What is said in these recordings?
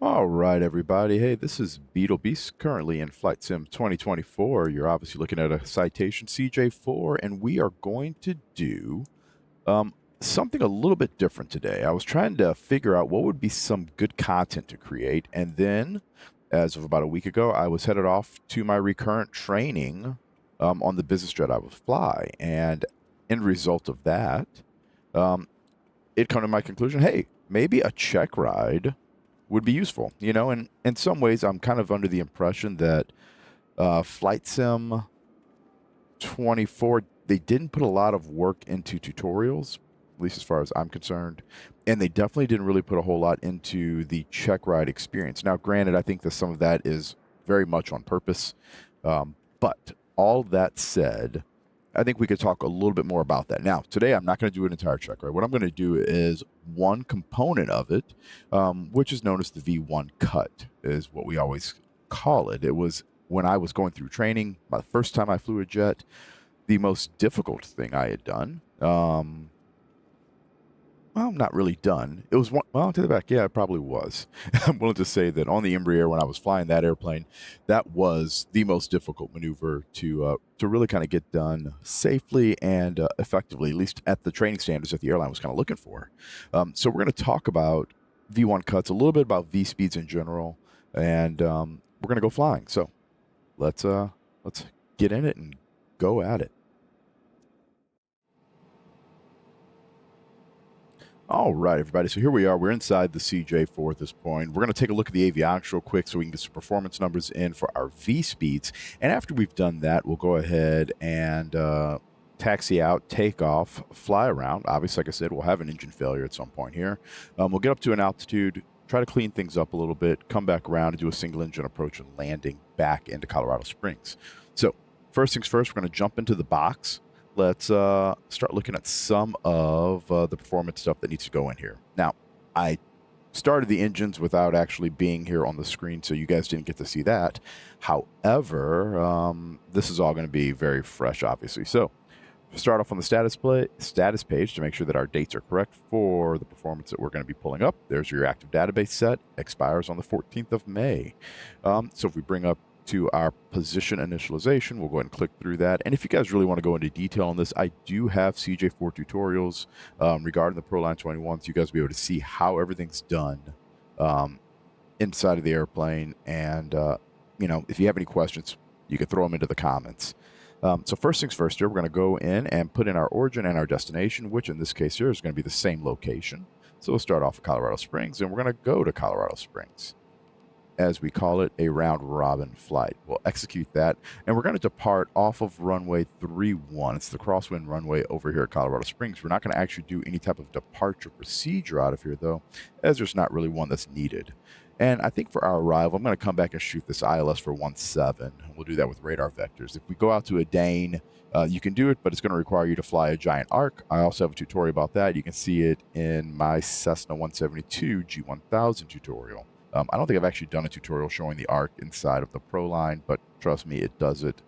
All right, everybody. Hey, this is Beetle Beast, currently in Flight Sim 2024. You're obviously looking at a Citation CJ4, and we are going to do something a little bit different today. I was trying to figure out what would be some good content to create, and then, as of about a week ago, I was headed off to my recurrent training on the business jet I would fly, and in result of that, it come to my conclusion, hey, maybe a check ride would be useful, and in some ways I'm kind of under the impression that Flight Sim 24, they didn't put a lot of work into tutorials, at least as far as I'm concerned, and they definitely didn't really put a whole lot into the check ride experience. Now, granted, I think that some of that is very much on purpose, but all that said, I think we could talk a little bit more about that. Now, today I'm not going to do an entire check ride. What I'm going to do is one component of it, which is known as the V1 cut, is what we always call it. It was when I was going through training, my first time I flew a jet, the most difficult thing I had done. Well, not really done. It was one. Well, to the back, yeah, it probably was. I'm willing to say that on the Embraer, when I was flying that airplane, that was the most difficult maneuver to really kind of get done safely and effectively, at least at the training standards that the airline was kind of looking for. So we're going to talk about V1 cuts, a little bit about V speeds in general, and we're going to go flying. So let's get in it and go at it. All right, everybody. So here we are. We're inside the CJ4 at this point. We're going to take a look at the avionics real quick so we can get some performance numbers in for our V speeds. And after we've done that, we'll go ahead and taxi out, take off, fly around. Obviously, like I said, we'll have an engine failure at some point here. We'll get up to an altitude, try to clean things up a little bit, come back around and do a single engine approach and landing back into Colorado Springs. So first things first, we're going to jump into the box. Let's start looking at some of the performance stuff that needs to go in here. Now, I started the engines without actually being here on the screen, so you guys didn't get to see that. However, this is all going to be very fresh, obviously. So start off on the status page to make sure that our dates are correct for the performance that we're going to be pulling up. There's your active database set. Expires on the 14th of May. So if we bring up to our position initialization, we'll go ahead and click through that. And if you guys really want to go into detail on this, I do have CJ4 tutorials regarding the Proline 21, so you guys will be able to see how everything's done inside of the airplane. And, if you have any questions, you can throw them into the comments. So first things first here, we're going to go in and put in our origin and our destination, which in this case here is going to be the same location. So we'll start off at Colorado Springs, and we're going to go to Colorado Springs. As we call it, a round-robin flight. We'll execute that, and we're going to depart off of runway 31. It's the crosswind runway over here at Colorado Springs. We're not going to actually do any type of departure procedure out of here, though, as there's not really one that's needed. And I think for our arrival, I'm going to come back and shoot this ILS for 17. We'll do that with radar vectors. If we go out to a Dane, you can do it, but it's going to require you to fly a giant arc. I also have a tutorial about that. You can see it in my Cessna 172 G1000 tutorial. I don't think I've actually done a tutorial showing the arc inside of the Proline, but trust me, it does it.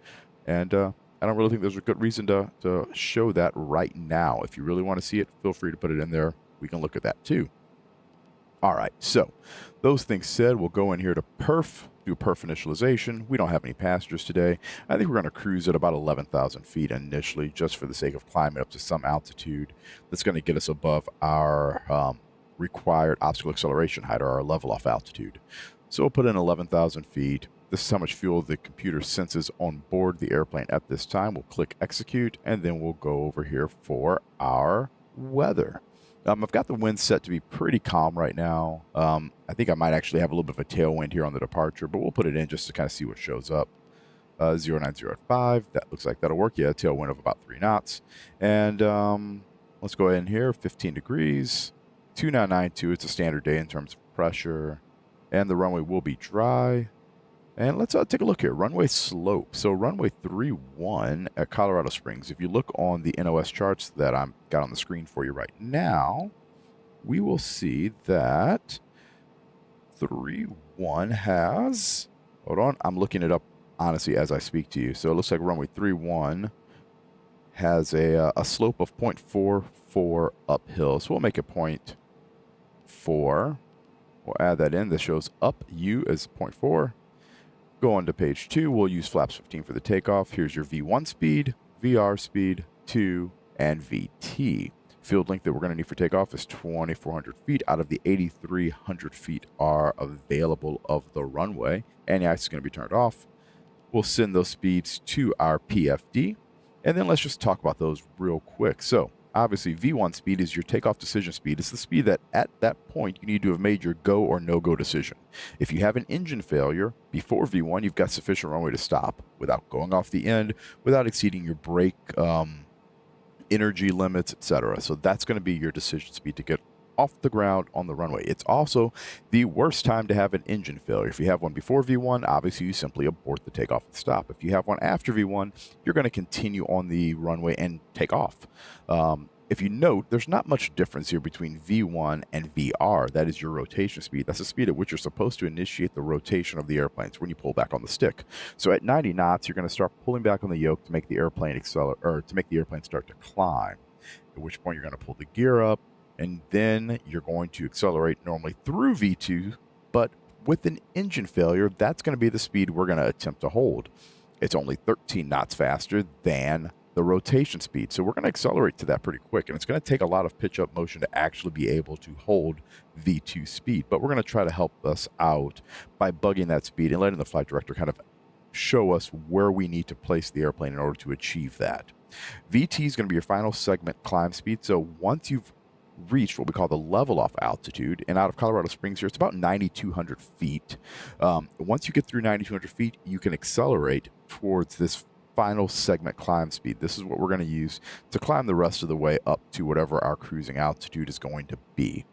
And I don't really think there's a good reason to show that right now. If you really want to see it, feel free to put it in there. We can look at that too. All right, so those things said, we'll go in here to perf, do perf initialization. We don't have any passengers today. I think we're going to cruise at about 11,000 feet initially, just for the sake of climbing up to some altitude that's going to get us above our required obstacle acceleration height, or our level off altitude. So we'll put in 11,000 feet. This is how much fuel the computer senses on board the airplane at this time. We'll click execute, and then we'll go over here for our weather. I've got the wind set to be pretty calm right now. I think I might actually have a little bit of a tailwind here on the departure, but we'll put it in just to kind of see what shows up. 09085, that looks like that'll work. Yeah, tailwind of about 3 knots. And let's go ahead in here, 15 degrees. 2992, it's a standard day in terms of pressure, and the runway will be dry. And let's take a look here. Runway slope. So runway 31 at Colorado Springs. If you look on the NOS charts that I've got on the screen for you right now, we will see that 31 has, hold on, I'm looking it up honestly as I speak to you. So it looks like runway 31 has a slope of 0.44 uphill. So we'll make it 0.4. We'll add that in. This shows up U as 0.4. Go on to page 2. We'll use flaps 15 for the takeoff. Here's your V1 speed, VR speed, 2, and VT. Field length that we're going to need for takeoff is 2,400 feet out of the 8,300 feet are available of the runway. Anti-ice is going to be turned off. We'll send those speeds to our PFD. And then let's just talk about those real quick. So obviously V1 speed is your takeoff decision speed. It's the speed that at that point you need to have made your go or no-go decision. If you have an engine failure before V1, you've got sufficient runway to stop without going off the end, without exceeding your brake energy limits, etc. So that's going to be your decision speed to get off the ground on the runway. It's also the worst time to have an engine failure. If you have one before V1, obviously you simply abort the takeoff and stop. If you have one after V1, you're going to continue on the runway and take off. If you note, there's not much difference here between V1 and VR. That is your rotation speed. That's the speed at which you're supposed to initiate the rotation of the airplanes when you pull back on the stick. So at 90 knots, you're going to start pulling back on the yoke to make the airplane accelerate, or to make the airplane start to climb. At which point you're going to pull the gear up, and then you're going to accelerate normally through V2, but with an engine failure, that's going to be the speed we're going to attempt to hold. It's only 13 knots faster than the rotation speed, so we're going to accelerate to that pretty quick, and it's going to take a lot of pitch-up motion to actually be able to hold V2 speed, but we're going to try to help us out by bugging that speed and letting the flight director kind of show us where we need to place the airplane in order to achieve that. VT is going to be your final segment climb speed, so once you've reached what we call the level off altitude, and out of Colorado Springs here, it's about 9,200 feet. Once you get through 9,200 feet, you can accelerate towards this final segment climb speed. This is what we're going to use to climb the rest of the way up to whatever our cruising altitude is going to be.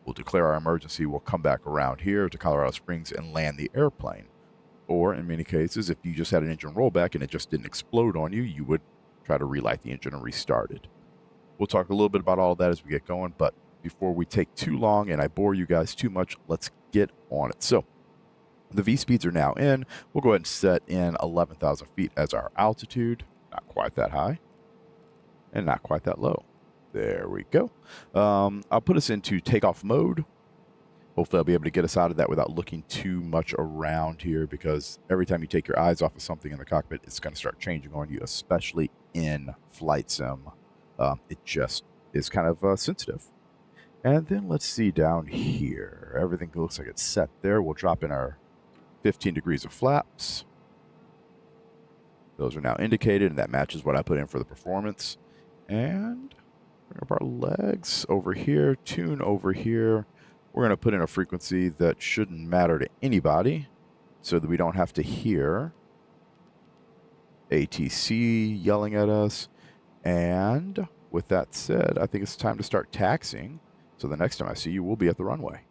We'll declare our emergency. We'll come back around here to Colorado Springs and land the airplane. Or in many cases, if you just had an engine rollback and it just didn't explode on you, you would try to relight the engine and restart it. We'll talk a little bit about all of that as we get going, but before we take too long and I bore you guys too much, let's get on it. So the V speeds are now in. We'll go ahead and set in 11,000 feet as our altitude. Not quite that high and not quite that low. There we go. I'll put us into takeoff mode. Hopefully I'll be able to get us out of that without looking too much around here, because every time you take your eyes off of something in the cockpit, it's going to start changing on you, especially in flight sim. It just is kind of sensitive. And then let's see down here. Everything looks like it's set there. We'll drop in our 15 degrees of flaps. Those are now indicated, and that matches what I put in for the performance. And bring up our legs over here, tune over here. We're going to put in a frequency that shouldn't matter to anybody so that we don't have to hear ATC yelling at us. And with that said, I think it's time to start taxiing. So the next time I see you, we'll be at the runway.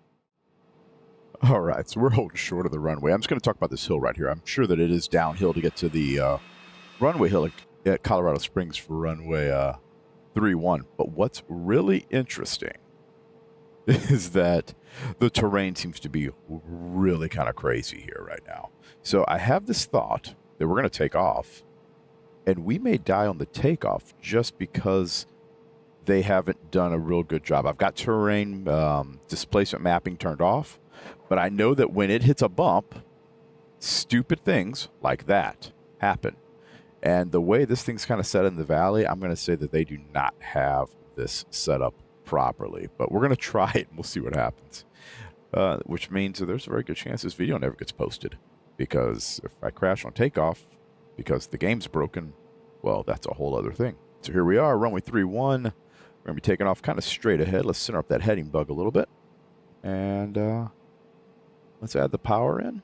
All right, so we're holding short of the runway. I'm just going to talk about this hill right here. I'm sure that it is downhill to get to the runway hill at Colorado Springs for runway 31. But what's really interesting is that the terrain seems to be really kind of crazy here right now. So I have this thought that we're going to take off, and we may die on the takeoff just because they haven't done a real good job. I've got terrain displacement mapping turned off, but I know that when it hits a bump, stupid things like that happen. And the way this thing's kind of set in the valley, I'm going to say that they do not have this set up properly. But we're going to try it, and we'll see what happens. Which means that there's a very good chance this video never gets posted, because if I crash on takeoff because the game's broken, well, that's a whole other thing. So here we are, runway 31. We're going to be taking off kind of straight ahead. Let's center up that heading bug a little bit. And let's add the power in.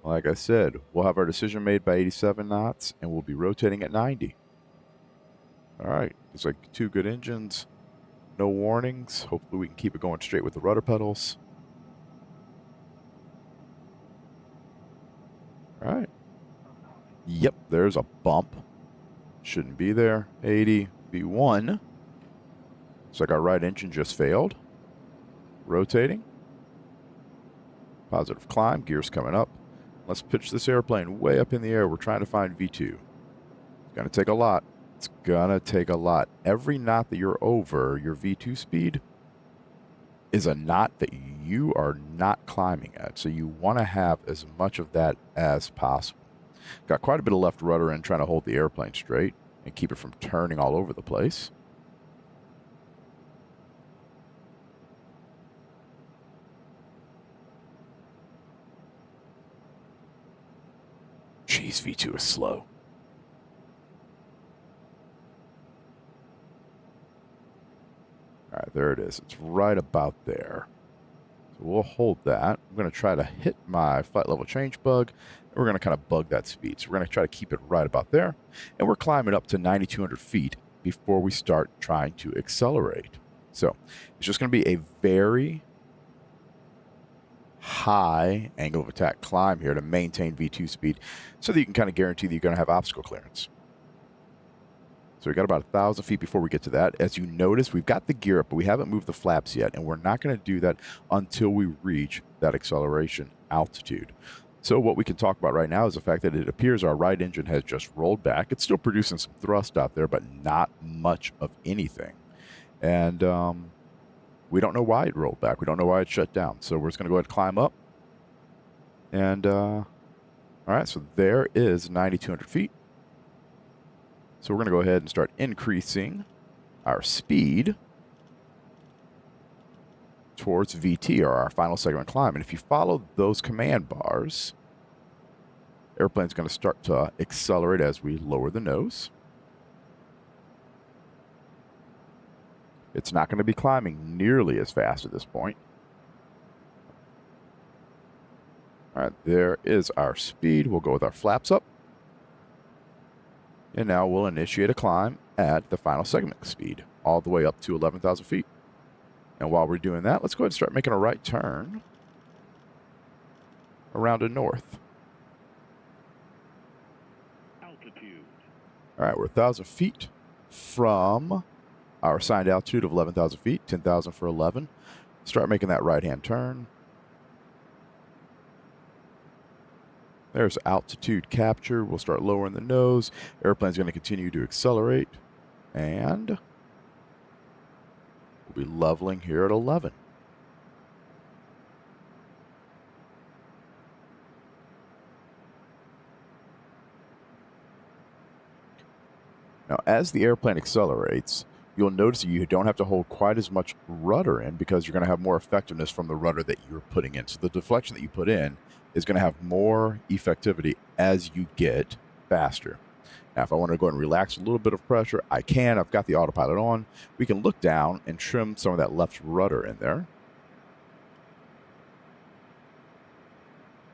Like I said, we'll have our decision made by 87 knots, and we'll be rotating at 90. All right, it's like 2 good engines. No warnings. Hopefully we can keep it going straight with the rudder pedals. All right. Yep, there's a bump. Shouldn't be there. 80, V1. Looks like our right engine just failed. Rotating. Positive climb, gears coming up. Let's pitch this airplane way up in the air. We're trying to find V2. It's going to take a lot. It's going to take a lot. Every knot that you're over your V2 speed is a knot that you are not climbing at. So you want to have as much of that as possible. Got quite a bit of left rudder in trying to hold the airplane straight and keep it from turning all over the place. Jeez, V2 is slow. All right, there it is. It's right about there. So we'll hold that. I'm going to try to hit my flight level change bug, and we're going to kind of bug that speed. So we're going to try to keep it right about there. And we're climbing up to 9,200 feet before we start trying to accelerate. So it's just going to be a very high angle of attack climb here to maintain V2 speed so that you can kind of guarantee that you're going to have obstacle clearance. So we got about 1,000 feet before we get to that. As you notice, we've got the gear up, but we haven't moved the flaps yet, and we're not going to do that until we reach that acceleration altitude. So what we can talk about right now is the fact that it appears our right engine has just rolled back. It's still producing some thrust out there, but not much of anything. And we don't know why it rolled back. We don't know why it shut down. So we're just going to go ahead and climb up. And all right, so there is 9,200 feet. So we're going to go ahead and start increasing our speed towards VT, or our final segment climb. And if you follow those command bars, airplane's going to start to accelerate as we lower the nose. It's not going to be climbing nearly as fast at this point. All right, there is our speed. We'll go with our flaps up. And now we'll initiate a climb at the final segment speed, all the way up to 11,000 feet. And while we're doing that, let's go ahead and start making a right turn around to north. Altitude. All right, we're 1,000 feet from our assigned altitude of 11,000 feet, 10,000 for 11. Start making that right-hand turn. There's altitude capture. We'll start lowering the nose. Airplane's going to continue to accelerate. And we'll be leveling here at 11. Now, as the airplane accelerates, you'll notice that you don't have to hold quite as much rudder in because you're going to have more effectiveness from the rudder that you're putting in. So the deflection that you put in is going to have more effectivity as you get faster. Now, if I want to go ahead and relax a little bit of pressure, I can. I've got the autopilot on. We can look down and trim some of that left rudder in there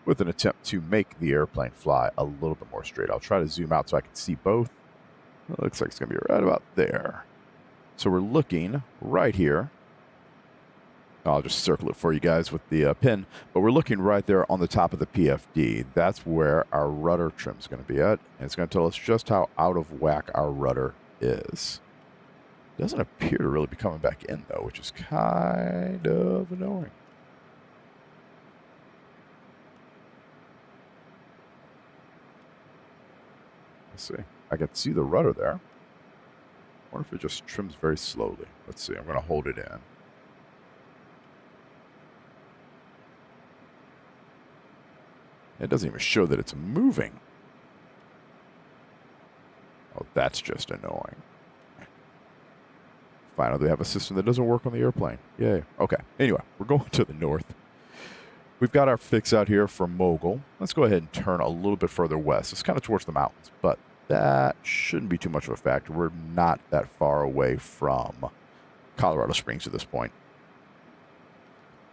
with an attempt to make the airplane fly a little bit more straight. I'll try to zoom out so I can see both. It looks like it's going to be right about there. So we're looking right here. I'll just circle it for you guys with the pin. But we're looking right there on the top of the PFD. That's where our rudder trim is going to be at. And it's going to tell us just how out of whack our rudder is. It doesn't appear to really be coming back in, though, which is kind of annoying. Let's see. I can see the rudder there. I wonder if it just trims very slowly. Let's see. I'm going to hold it in. It doesn't even show that it's moving. Oh, that's just annoying. Finally, we have a system that doesn't work on the airplane. Yay. Okay. Anyway, we're going to the north. We've got our fix out here for Mogul. Let's go ahead and turn a little bit further west. It's kind of towards the mountains, but that shouldn't be too much of a factor. We're not that far away from Colorado Springs at this point.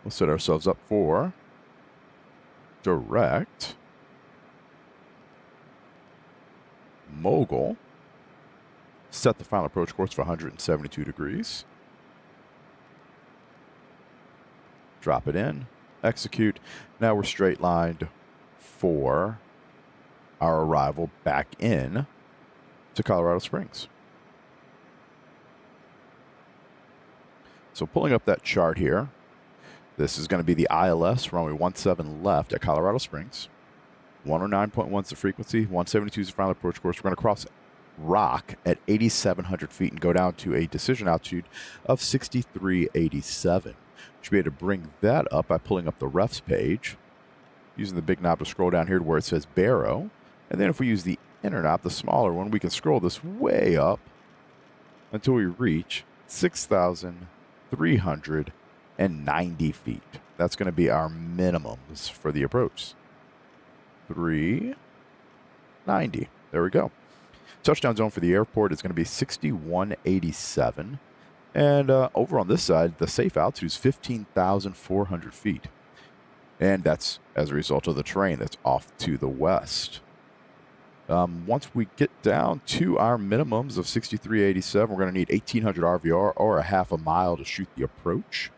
We'll set ourselves up for direct Mogul. Set the final approach course for 172 degrees. Drop it in. Execute. Now we're straight lined for our arrival back in to Colorado Springs. So pulling up that chart here, this is going to be the ILS runway 17 left at Colorado Springs. 109.1 is the frequency, 172 is the final approach course. We're going to cross rock at 8,700 feet and go down to a decision altitude of 6,387. Should be able to bring that up by pulling up the refs page, using the big knob to scroll down here to where it says Barrow. And then if we use the inner knob, the smaller one, we can scroll this way up until we reach 6,390 feet. That's going to be our minimums for the approach. 390. There we go. Touchdown zone for the airport is going to be 6187. And over on this side, the safe altitude is 15,400 feet. And that's as a result of the terrain that's off to the west. Once we get down to our minimums of 6387, we're going to need 1,800 RVR or a half a mile to shoot the approach.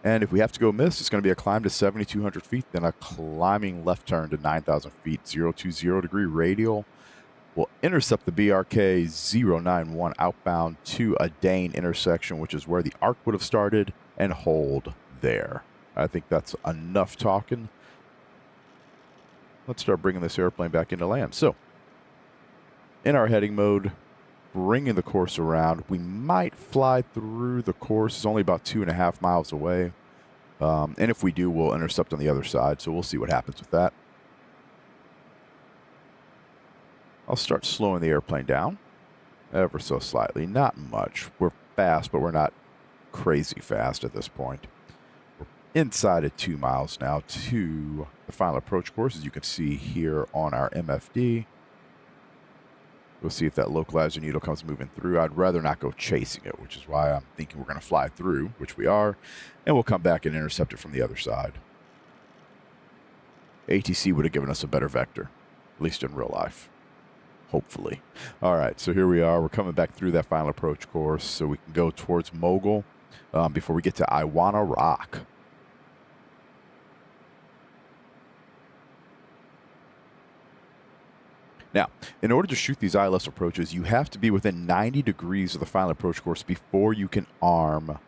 And if we have to go miss, it's going to be a climb to 7,200 feet, then a climbing left turn to 9,000 feet, 020 degree radial. We'll intercept the BRK 091 outbound to a Dane intersection, which is where the arc would have started, and hold there. I think that's enough talking. Let's start bringing this airplane back into land. So, in our heading mode, bringing the course around. We might fly through the course. It's only about 2.5 miles away. And if we do, we'll intercept on the other side. So we'll see what happens with that. I'll start slowing the airplane down ever so slightly. Not much. We're fast, but we're not crazy fast at this point. We're inside at 2 miles now to the final approach course, as you can see here on our MFD. We'll see if that localizer needle comes moving through. I'd rather not go chasing it, which is why I'm thinking we're going to fly through, which we are, and we'll come back and intercept it from the other side. ATC would have given us a better vector, at least in real life. Hopefully. All right, so here we are. We're coming back through that final approach course so we can go towards Mogul before we get to Iwana Rock. Now, in order to shoot these ILS approaches, you have to be within 90 degrees of the final approach course before you can arm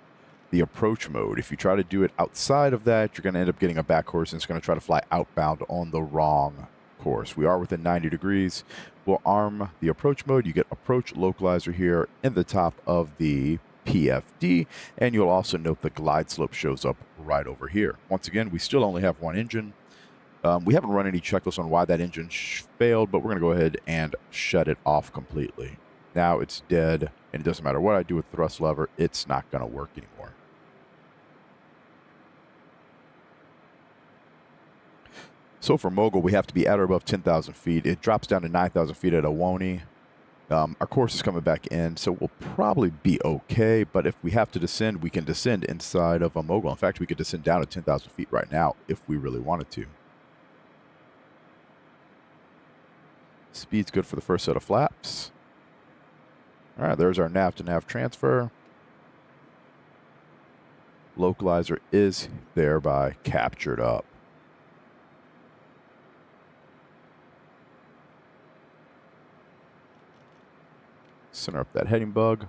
the approach mode. If you try to do it outside of that, you're going to end up getting a back course, and it's going to try to fly outbound on the wrong course. We are within 90 degrees. We'll arm the approach mode. You get approach localizer here in the top of the PFD, and you'll also note the glide slope shows up right over here. Once again, we still only have one engine. We haven't run any checklists on why that engine failed, but we're going to go ahead and shut it off completely. Now it's dead, and it doesn't matter what I do with the thrust lever, it's not going to work anymore. So for Mogul, we have to be at or above 10,000 feet. It drops down to 9,000 feet at Awoni. Our course is coming back in, so we'll probably be okay, but if we have to descend, we can descend inside of a Mogul. In fact, we could descend down to 10,000 feet right now if we really wanted to. Speed's good for the first set of flaps. All right, there's our nav to nav transfer. Localizer is thereby captured up. Center up that heading bug.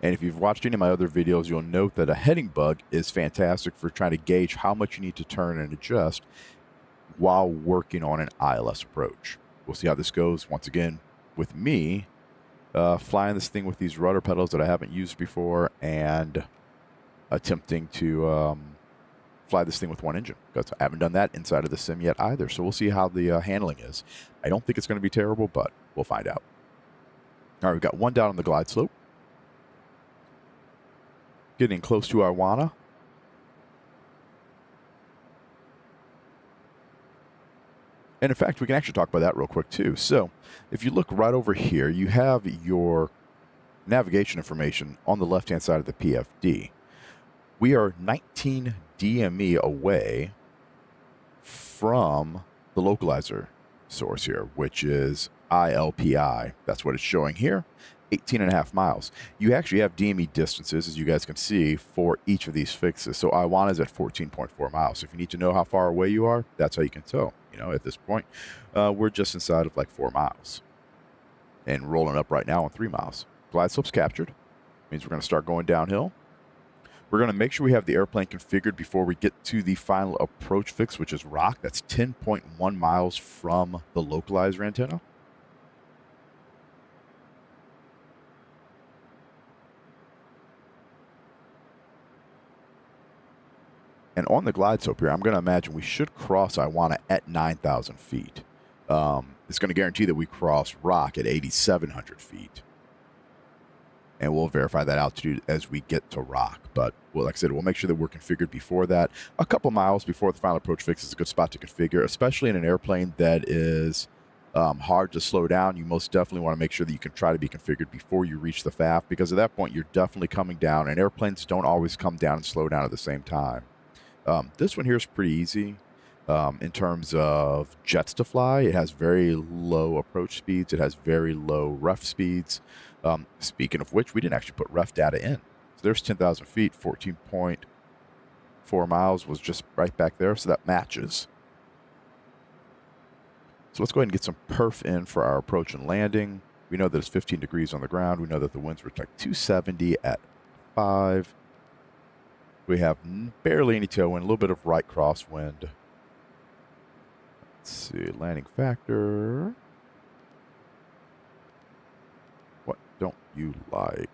And if you've watched any of my other videos, you'll note that a heading bug is fantastic for trying to gauge how much you need to turn and adjust while working on an ILS approach. We'll see how this goes, once again, with me flying this thing with these rudder pedals that I haven't used before and attempting to fly this thing with one engine, because I haven't done that inside of the sim yet either. So we'll see how the handling is. I don't think it's going to be terrible, but we'll find out. All right, we've got one down on the glide slope. Getting close to Iwana. And in fact, we can actually talk about that real quick too. So if you look right over here, you have your navigation information on the left-hand side of the PFD. We are 19 DME away from the localizer source here, which is ILPI. That's what it's showing here. 18.5 miles. You actually have DME distances, as you guys can see, for each of these fixes. So Iwana is at 14.4 miles. So if you need to know how far away you are, that's how you can tell. You know, at this point, we're just inside of like 4 miles and rolling up right now on 3 miles. Glide slope's captured. Means we're going to start going downhill. We're going to make sure we have the airplane configured before we get to the final approach fix, which is rock. That's 10.1 miles from the localizer antenna. And on the glide slope here, I'm going to imagine we should cross Iwana at 9,000 feet. It's going to guarantee that we cross rock at 8,700 feet. And we'll verify that altitude as we get to rock. But, well, like I said, we'll make sure that we're configured before that. A couple miles before the final approach fix is a good spot to configure, especially in an airplane that is hard to slow down. You most definitely want to make sure that you can try to be configured before you reach the FAF, because at that point, you're definitely coming down, and airplanes don't always come down and slow down at the same time. This one here is pretty easy. In terms of jets to fly, it has very low approach speeds. It has very low ref speeds. Speaking of which, we didn't actually put ref data in. So there's 10,000 feet, 14.4 miles was just right back there, so that matches. So let's go ahead and get some perf in for our approach and landing. We know that it's 15 degrees on the ground. We know that the winds were like 270 at 5. We have barely any tailwind, a little bit of right crosswind. Let's see, landing factor. What don't you like?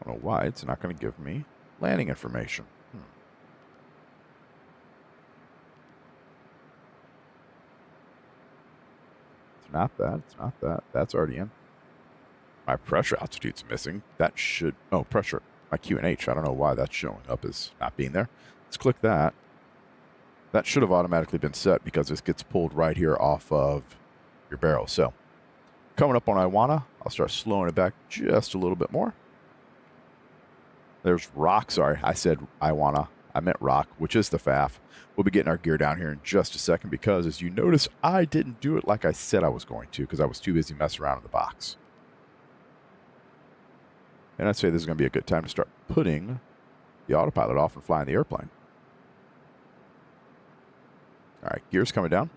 Don't know why it's not going to give me landing information. It's not that. It's not that. That's already in. My pressure altitude's missing. That should... Oh, pressure. My QNH. I don't know why that's showing up as not being there. Let's click that. That should have automatically been set because this gets pulled right here off of your barrel. So, coming up on Iwana, I'll start slowing it back just a little bit more. There's rock. Sorry, I said Iwana. I meant rock, which is the FAF. We'll be getting our gear down here in just a second because, as you notice, I didn't do it like I said I was going to because I was too busy messing around in the box. And I'd say this is going to be a good time to start putting the autopilot off and flying the airplane. All right, gears coming down.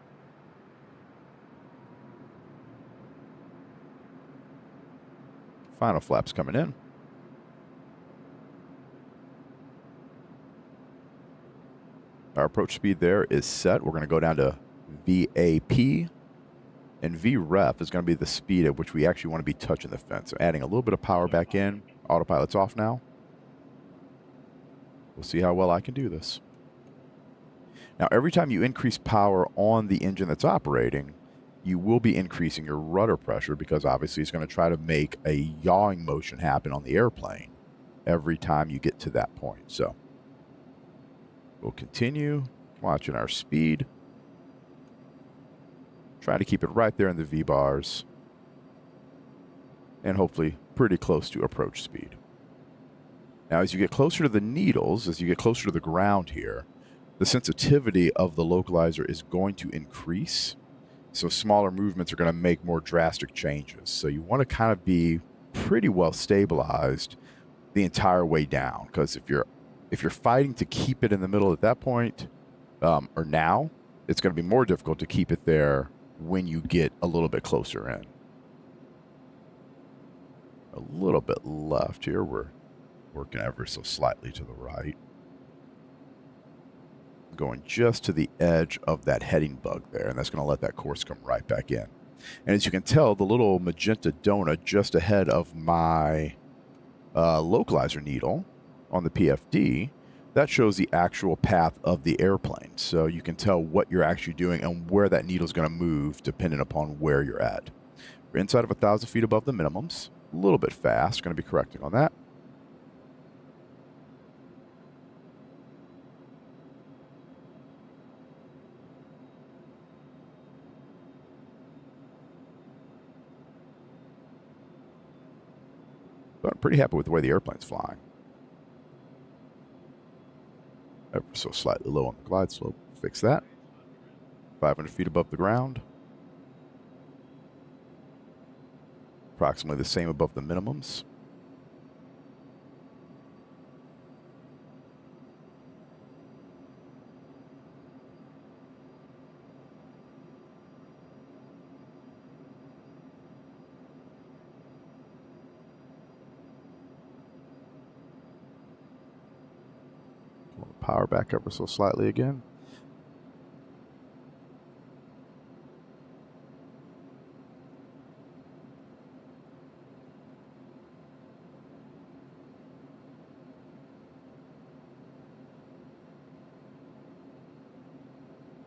Final flaps coming in. Our approach speed there is set. We're going to go down to VAP. And VREF is going to be the speed at which we actually want to be touching the fence. So adding a little bit of power back in. Autopilot's off now. We'll see how well I can do this. Now, every time you increase power on the engine that's operating, you will be increasing your rudder pressure because obviously it's going to try to make a yawing motion happen on the airplane every time you get to that point. So we'll continue watching our speed. Trying to keep it right there in the V-bars. And hopefully pretty close to approach speed. Now, as you get closer to the needles, as you get closer to the ground here, the sensitivity of the localizer is going to increase. So smaller movements are going to make more drastic changes. So you want to kind of be pretty well stabilized the entire way down. Because if you're fighting to keep it in the middle at that point, or now, it's going to be more difficult to keep it there when you get a little bit closer in. A little bit left here. We're working ever so slightly to the right. Going just to the edge of that heading bug there, and that's going to let that course come right back in. And as you can tell, the little magenta donut just ahead of my localizer needle on the PFD, that shows the actual path of the airplane. So you can tell what you're actually doing and where that needle is going to move depending upon where you're at. We're inside of 1,000 feet above the minimums. A little bit fast. Going to be correcting on that. But I'm pretty happy with the way the airplane's flying. Ever so slightly low on the glide slope. Fix that. 500 feet above the ground. Approximately the same above the minimums. power back ever so slightly again.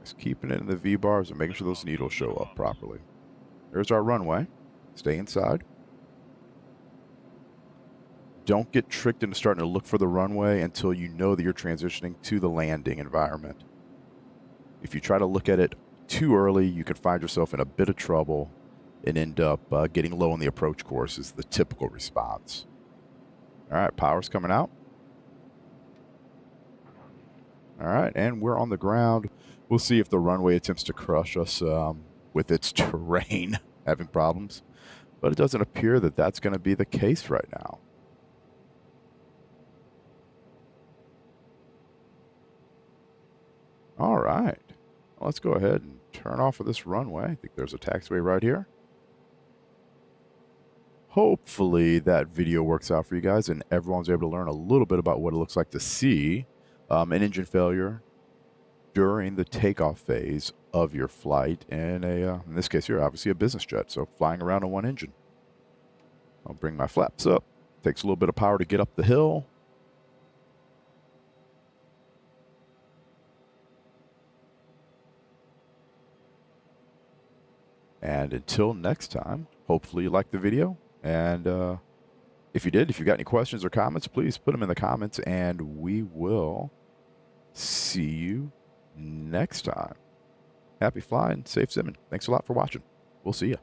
Just keeping it in the V-bars and making sure those needles show up properly. There's our runway. Stay inside. Don't get tricked into starting to look for the runway until you know that you're transitioning to the landing environment. If you try to look at it too early, you can find yourself in a bit of trouble and end up getting low on the approach course is the typical response. All right, power's coming out. All right, and we're on the ground. We'll see if the runway attempts to crush us with its terrain having problems. But it doesn't appear that that's going to be the case right now. All right. Well, let's go ahead and turn off of this runway. I think there's a taxiway right here. Hopefully that video works out for you guys and everyone's able to learn a little bit about what it looks like to see an engine failure during the takeoff phase of your flight in in this case here, obviously a business jet, so flying around on one engine. I'll bring my flaps up. Takes a little bit of power to get up the hill. And until next time, hopefully you liked the video. And if you did, if you got any questions or comments, please put them in the comments and we will see you next time. Happy flying, safe simming. Thanks a lot for watching. We'll see you.